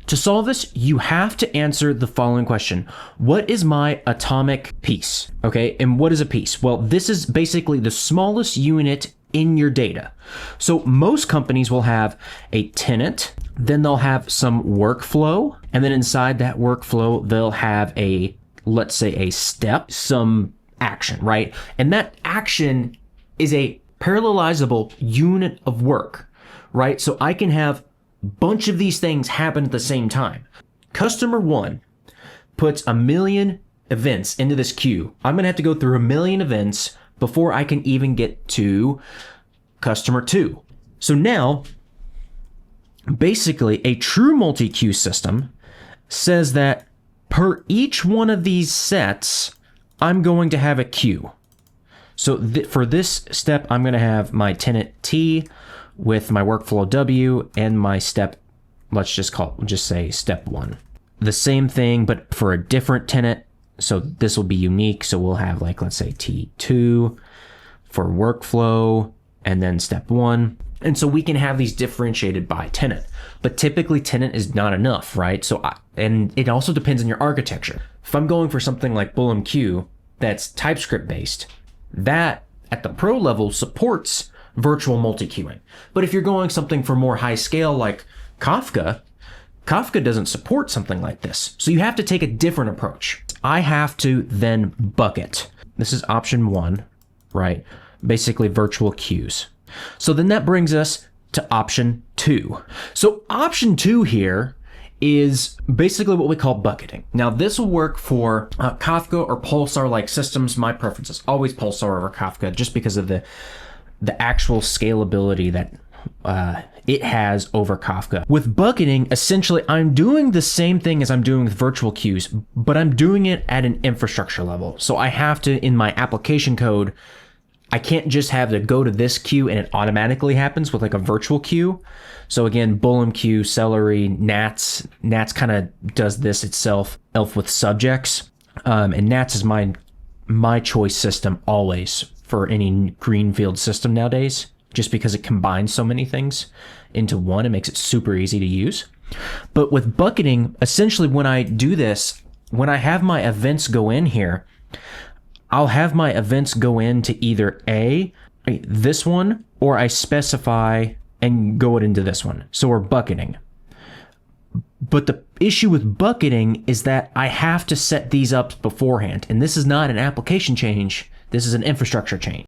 To solve this, you have to answer the following question. What is my atomic piece? Okay, and what is a piece? Well, this is basically the smallest unit in your data. So most companies will have a tenant, then they'll have some workflow, and then inside that workflow, they'll have a, let's say, a step, some action, right? And that action is a parallelizable unit of work, right? So I can have a bunch of these things happen at the same time. Customer 1 puts 1 million events into this queue. I'm going to have to go through 1 million events before I can even get to customer 2. So now, basically, a true multi-queue system says that per each one of these sets, I'm going to have a queue. So for this step, I'm going to have my tenant T with my workflow W and my step, let's just say step 1. The same thing, but for a different tenant. So this will be unique. So we'll have, like, let's say T2 for workflow and then step 1. And so we can have these differentiated by tenant, but typically tenant is not enough, right? And it also depends on your architecture. If I'm going for something like BullMQ that's TypeScript based, that at the pro level supports virtual multi-queuing. But if you're going something for more high scale like Kafka doesn't support something like this. So you have to take a different approach. I have to then bucket. This is option 1, right? Basically virtual queues. So then that brings us to option 2. So option 2 here is basically what we call bucketing. Now this will work for Kafka or Pulsar-like systems. My preference is always Pulsar over Kafka just because of the actual scalability that it has over Kafka. With bucketing, essentially, I'm doing the same thing as I'm doing with virtual queues, but I'm doing it at an infrastructure level. So I have to, in my application code, I can't just have to go to this queue and it automatically happens with like a virtual queue. So again, BullMQ, Celery, Nats kind of does this itself, Elf with subjects. And Nats is my choice system always for any greenfield system nowadays, just because it combines so many things into one. It makes it super easy to use. But with bucketing, essentially when I do this, when I have my events go in here, I'll have my events go into either this one, or I specify and go it into this one. So we're bucketing. But the issue with bucketing is that I have to set these up beforehand. And this is not an application change. This is an infrastructure change.